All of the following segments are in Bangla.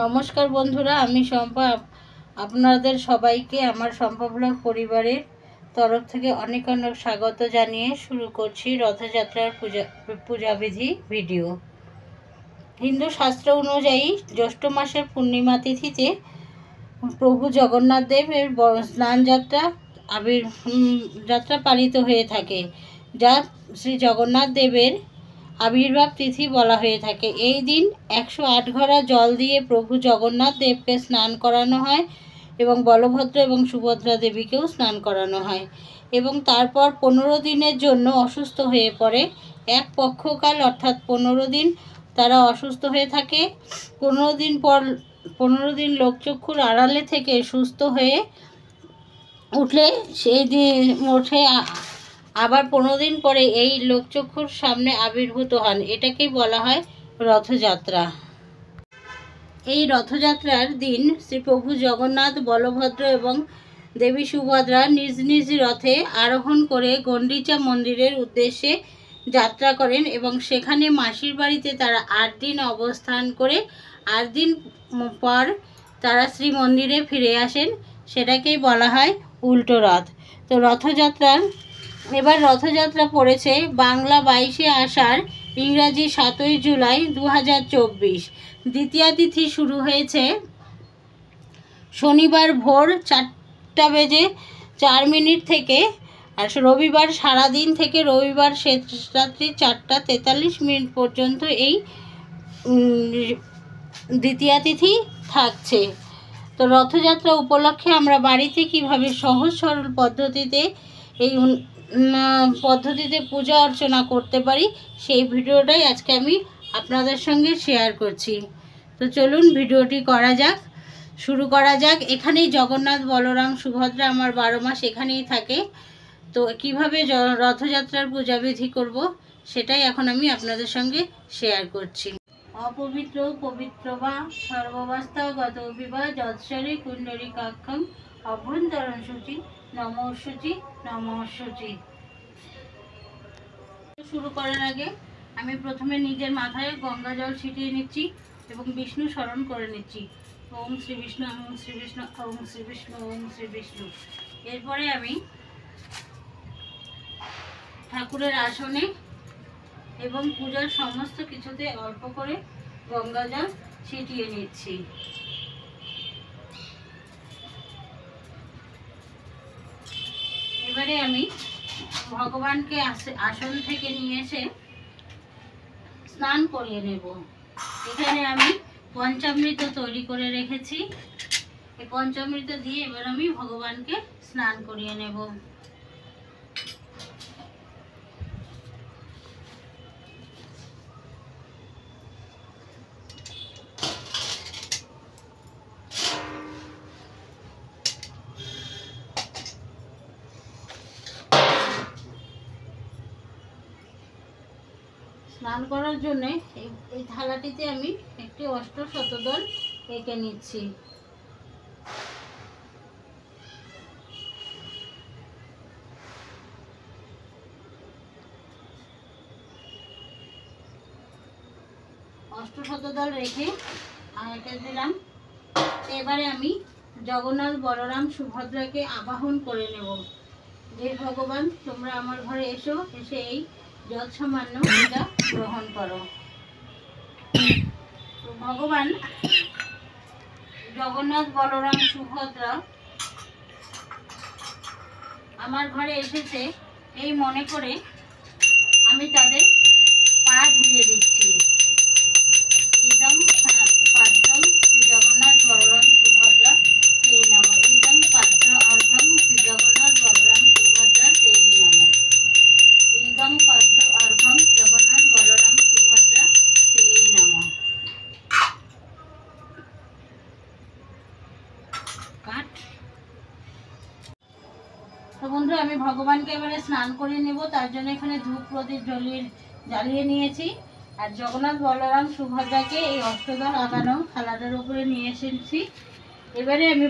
নমস্কার বন্ধুরা, আমি শম্পা। আপনাদের সবাইকে আমার শম্পা ব্লগ পরিবারের তরফ থেকে অনেক অনেক স্বাগত জানিয়ে শুরু করছি রথযাত্রার পূজাবিধি ভিডিও। হিন্দু শাস্ত্র অনুযায়ী জ্যৈষ্ঠ মাসের পূর্ণিমা তিথিতে প্রভু জগন্নাথ দেবের স্নান যাত্রা পালিত হয়ে থাকে, যা শ্রী জগন্নাথ দেবের আবির্ভাব তিথি বলা হয়ে থাকে। এই দিন 108 ঘড়া জল দিয়ে প্রভু জগন্নাথ দেবকে স্নান করানো হয় এবং বলভদ্র এবং সুভদ্রা দেবীকেও স্নান করানো হয় এবং তারপর 15 দিনের জন্য অসুস্থ হয়ে পড়ে। এক পক্ষকাল অর্থাৎ 15 দিন তারা অসুস্থ হয়ে থাকে। 15 দিন লোকচক্ষুর আড়ালে থেকে সুস্থ হয়ে উঠলে সেই দিন ওঠে আবার 15 দিন পরে এই লোকচক্ষুর সামনে আবির্ভূত হন। এটাকেই বলা হয় রথযাত্রা। এই রথযাত্রার দিন শ্রী প্রভু জগন্নাথ, বলভদ্র এবং দেবী সুভদ্রা নিজ নিজ রথে আরোহণ করে গন্ডিচা মন্দিরের উদ্দেশ্যে যাত্রা করেন এবং সেখানে মাসির বাড়িতে তারা 8 দিন অবস্থান করে 8 দিন পর তারা শ্রী মন্দিরে ফিরে আসেন। সেটাকেই বলা হয় উল্টো রথ। তো এবার রথযাত্রা পড়েছে বাংলা 22শে আষাঢ়, ইংরাজি 7ই জুলাই 2024। দ্বিতীয়া তিথি শুরু হয়েছে শনিবার ভোর 4:04 থেকে, আর রবিবার সারাদিন থেকে রবিবার শেষ রাত্রি 4:43 পর্যন্ত এই দ্বিতীয়া তিথি থাকছে। তো রথযাত্রা উপলক্ষে আমরা বাড়িতে কিভাবে সহজ সরল পদ্ধতিতে পূজা অর্চনা করতে পারি সেই ভিডিওটাই আজকে আমি আপনাদের সঙ্গে শেয়ার করছি। তো চলুন ভিডিওটি শুরু করা যাক। এখানেই জগন্নাথ, বলরাম, সুভদ্রা আমার 12 মাস এখানেই থাকে। তো কিভাবে রথযাত্রার পূজাবিধি করব সেটাই এখন আমি আপনাদের সঙ্গে শেয়ার করছি। অপবিত্র পবিত্র বা সর্বাবস্থাগত বিবাহ যৎসরে কুণ্ডলিকাক্ষম অভ্যন্তরণ সূচি নমঃশুচি। শুরু করার আগে আমি প্রথমে নিজের মাথায় গঙ্গা জল ছিটিয়ে নিচ্ছি এবং বিষ্ণু স্মরণ করে নিচ্ছি। ওম শ্রী বিষ্ণু, ওম শ্রী বিষ্ণু, ওম শ্রী বিষ্ণু, ওম শ্রী বিষ্ণু। এরপরে আমি ঠাকুরের আসনে এবং পূজার সমস্ত কিছুতে অল্প করে গঙ্গা জল ছিটিয়ে নিচ্ছি। এবারে আমি ভগবানকে আসন থেকে নিয়ে এসে স্নান করিয়ে নেব। এখানে আমি পঞ্চামৃত তৈরি করে রেখেছি। এই পঞ্চামৃত দিয়ে এবার আমি ভগবানকে স্নান করিয়ে নেব। স্নান করার জন্য এই থালাটিতে আমি একটি অষ্টশতদল এঁকে নিচ্ছি। অষ্টশতদল রেখে এঁকে দিলাম। এবারে আমি জগন্নাথ, বলরাম, সুভদ্রাকে আবাহন করে নেব যে ভগবান তোমরা আমার ঘরে এসে এই যৎসামান্য পূজা গ্রহণ করো। তো ভগবান জগন্নাথ, বলরাম, সুভদ্রা আমার ঘরে এসেছে এই মনে করে আমি তাদের পা ধুয়ে দিচ্ছি। ইদম পাদ্যম শ্রী জগন্নাথ, বলরাম, সুভদ্রা তে নমঃ। ইদম পাদ্য অর্ঘ্যম শ্রী জগন্নাথ, বলরাম, সুভদ্রা তে নমঃ। ইদম পাদ্য অর্ঘ্যম জগন্নাথ, বলরাম, সুভদ্রা তে নমঃ। তো বন্ধু, আমি ভগবানকে এবারে স্নান করে নেব। তার জন্য এখানে ধূপ প্রদীপ জ্বালিয়ে নিয়েছি। আর জগন্নাথ, বলরাম, সুভদ্রাকে এই অষ্টদল আগানো থালাটার উপরে নিয়ে এসেছি। এবারে আমি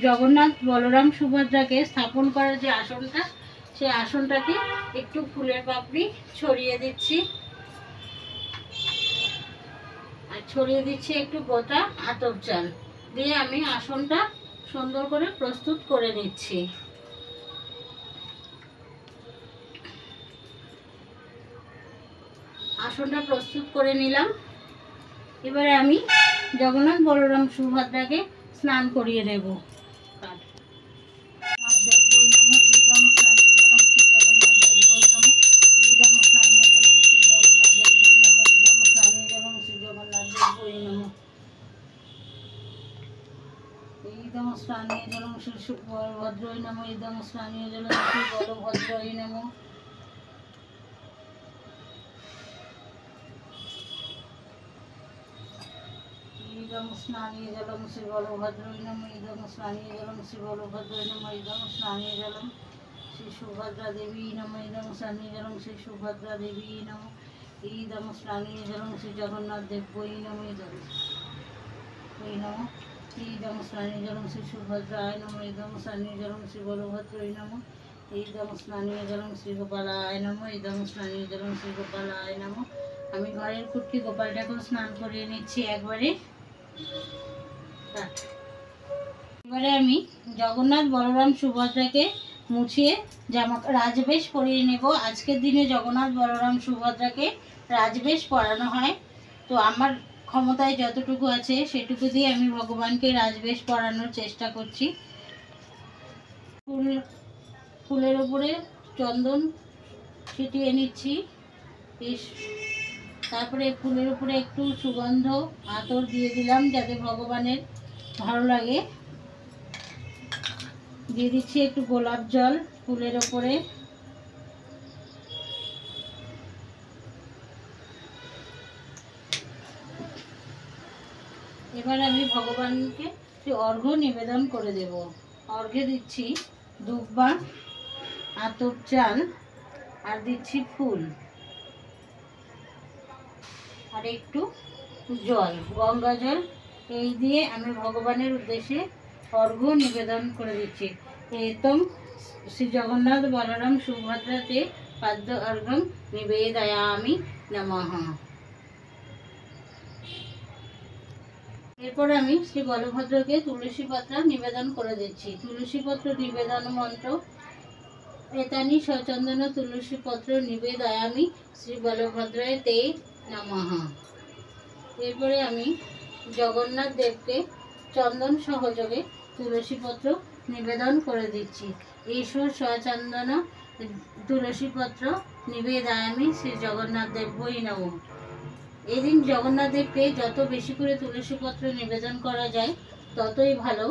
জগন্নাথ, বলরাম, সুভদ্রাকে স্থাপন করার যে আসনটা, সেই আসনটাকে একটু ফুলের পাপড়ি ছড়িয়ে দিচ্ছি। আর ছড়িয়ে দিচ্ছি একটু গোটা আতপ চাল দিয়ে আমি আসনটা সুন্দর করে প্রস্তুত করে নিচ্ছি। আসনটা প্রস্তুত করে নিলাম। এবারে আমি জগন্নাথ বলরাম সুভদ্রাকে স্নান করিয়ে নেব। স্নানীয় জলং শ্রী সুভদ্রৈ নমঃ। ইদং স্নানীয় জলং শ্রী বলভদ্রৈ নমঃ। ইদং স্নানীয় জলং শ্রী বলভদ্রৈ নমঃ। ইদং স্নানীয় জলং শ্রী বলভদ্রৈ নমঃ। ইদং স্নানীয় জলং শ্রী সুভদ্রা দেবী নমঃ। ইদং স্নানীয় জলং শ্রী সুভদ্রা দেবী নমঃ। ইদং স্নানীয় জলং শ্রী জগন্নাথ দেবৈ নমঃ। ইদং নমঃ। ইদং স্নানীয় জলং শ্রী সুভদ্রায় নমঃ। ইদং স্নানীয় জলং শ্রী বলভদ্রৈ নমঃ। ইদং স্নানীয় জলং শ্রী গোপালায় নমঃ। ইদং স্নানীয় জলং শ্রী গোপালায় নমঃ। আমি ঘরের কুটকি গোপালটাকেও স্নান করিয়ে নিচ্ছি একবারে। এবারে আমি জগন্নাথ বলরাম সুভদ্রাকে মুছিয়ে রাজবেশ পরিয়ে নেব। আজকের দিনে জগন্নাথ বলরাম সুভদ্রাকে রাজবেশ পরানো হয়। তো আমার ক্ষমতায় যতটুকু আছে সেটুকু দিয়ে আমি ভগবানকে রাজবেশ পরানোর চেষ্টা করছি। ফুলের উপরে চন্দন ছিটিয়ে নিচ্ছি। তারপরে ফুলের উপরে একটু সুগন্ধ আতর দিয়ে দিলাম যাতে ভগবানের ভালো লাগে। দিয়ে দিচ্ছি একটু গোলাপ জল ফুলের ওপরে। এবার আমি ভগবানকে অর্ঘ্য নিবেদন করে দেব। অর্ঘ্যে দিচ্ছি দুব্বা, আতপ চাল আর দিচ্ছি ফুল আর একটু জল, গঙ্গা জল। এই দিয়ে আমি ভগবানের উদ্দেশ্যে অর্ঘ্য নিবেদন করে দিচ্ছি। এতম শ্রী জগন্নাথ বলরাম সুভদ্রাতে পাদ্য অর্ঘ্যং নিবেদয়ামি নমঃ। এরপর আমি শ্রী বলভদ্রকে তুলসী পাত্র নিবেদন করে দিচ্ছি। তুলসী পত্র নিবেদন মন্ত্র এতানি সচন্দন তুলসী পত্র নিবেদয়ামি শ্রী বলভদ্রায় তে নমঃ। এরপরে আমি জগন্নাথ দেবকে চন্দন সহযোগে তুলসী পত্র নিবেদন করে দিচ্ছি। ঈশ্বর সচন্দন তুলসী পত্র নিবেদয়ামি শ্রী জগন্নাথ দেবৈ নমঃ। এদিন জগন্নাথ দেবকে যত বেশি করে তুলসী পত্র নিবেদন করা যায় ততই ভালো।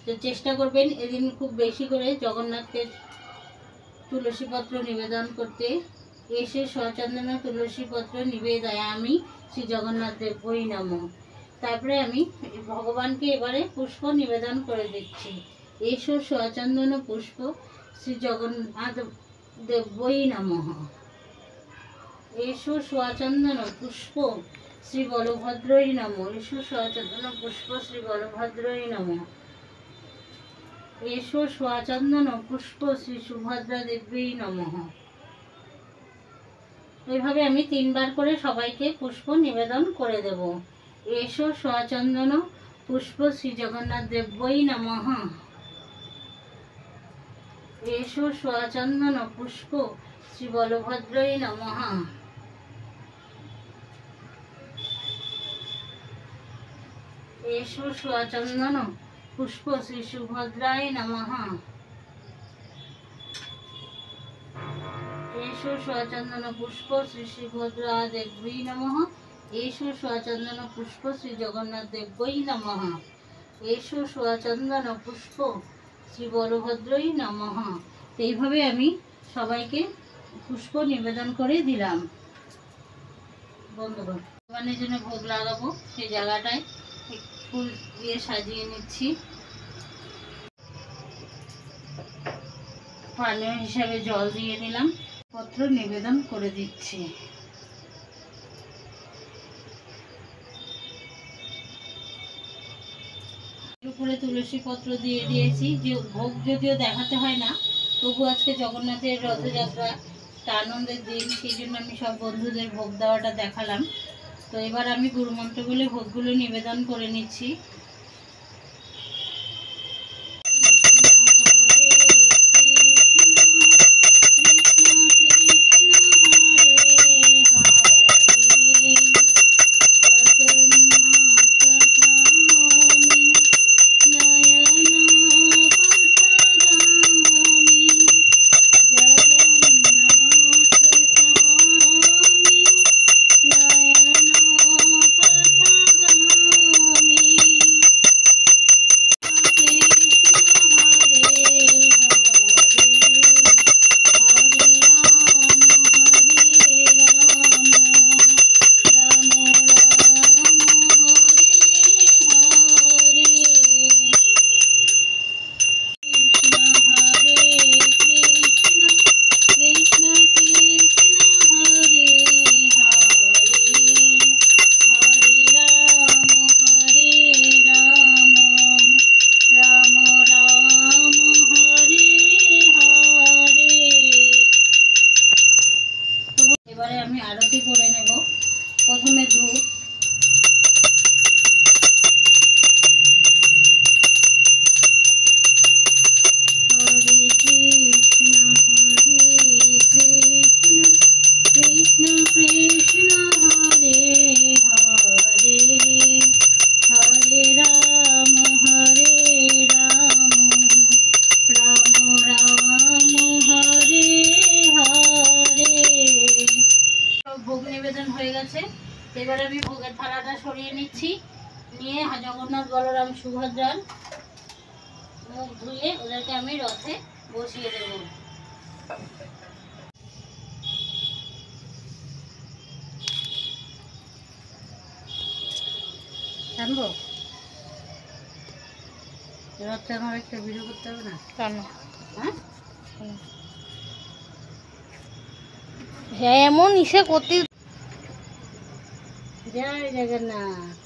তো চেষ্টা করবেন এদিন খুব বেশি করে জগন্নাথকে তুলসী পত্র নিবেদন করতে। এসে সচন্দন তুলসী পত্র নিবেদয়ামি শ্রী জগন্নাথ দেবৈ নমঃ। তারপরে আমি ভগবানকে এবারে পুষ্প নিবেদন করে দিচ্ছি। এসো সচন্দন পুষ্প শ্রী জগন্নাথ দেবৈ নমঃ। এসো সচন্দন পুষ্প শ্রী বলভদ্রৈ নমঃ। এসো সচন্দন পুষ্প শ্রী বলভদ্রৈ নমঃ। এসো সচন্দন পুষ্প শ্রী সুভদ্রা দেবী নমঃ। এইভাবে আমি 3 বার করে সবাইকে পুষ্প নিবেদন করে দেব। এসো সচন্দন পুষ্প শ্রী জগন্নাথ দেবৈ নমঃ। এসো সচন্দন পুষ্প শ্রী বলভদ্রৈ নমঃ। এসো সচন্দন পুষ্প শ্রী সুভদ্রায় নমঃ। এসো সচন্দন পুষ্প শ্রী সুভদ্রা দেবী নমঃ। এসো সচন্দন পুষ্প শ্রী জগন্নাথ দেবৈ নমঃ। এসো সচন্দন পুষ্প শ্রী বলভদ্রৈ নমঃ। এইভাবে আমি সবাইকে পুষ্প নিবেদন করে দিলাম। বন্ধুগণ, ভগবানের জন্য ভোগ লাগাবো সেই জায়গাটায় ফুল দিয়ে সাজিয়ে নিচ্ছি। পানীয় হিসাবে জল দিয়ে দিলাম। পত্র নিবেদন করে দিচ্ছি। উপরে তুলসী পত্র দিয়ে দিয়েছি। যে ভোগ যদিও দেখাতে হয় না, তবু আজকে জগন্নাথের রথযাত্রা আনন্দের দিন, সেই জন্য আমি সব বন্ধুদের ভোগ দেওয়াটা দেখালাম। তো এবার আমি গুরুমন্ত্র বলে ভোগগুলো নিবেদন করে নিচ্ছি। এবারে আমি আরতি করে নেব। প্রথমে ধূপ, হরে কৃষ্ণ কৃষ্ণ কৃষ্ণ হরে হরে, হরে রাম রাম রাম হরে হরে। সব ভোগ নিবেদন হয়ে গেছে। এবার আমি ভোগের থালাটা সরিয়ে নিচ্ছি। নিয়ে জগন্নাথ বলরাম সুভদ্রার মুখ ধুয়ে ওদেরকে আমি রথে বসিয়ে দেব। জানবো রথে আমার একটা ভিডিও করতে হবে না? কেন? হ্যাঁ এমন ইসে করতে। জয় জগন্নাথ।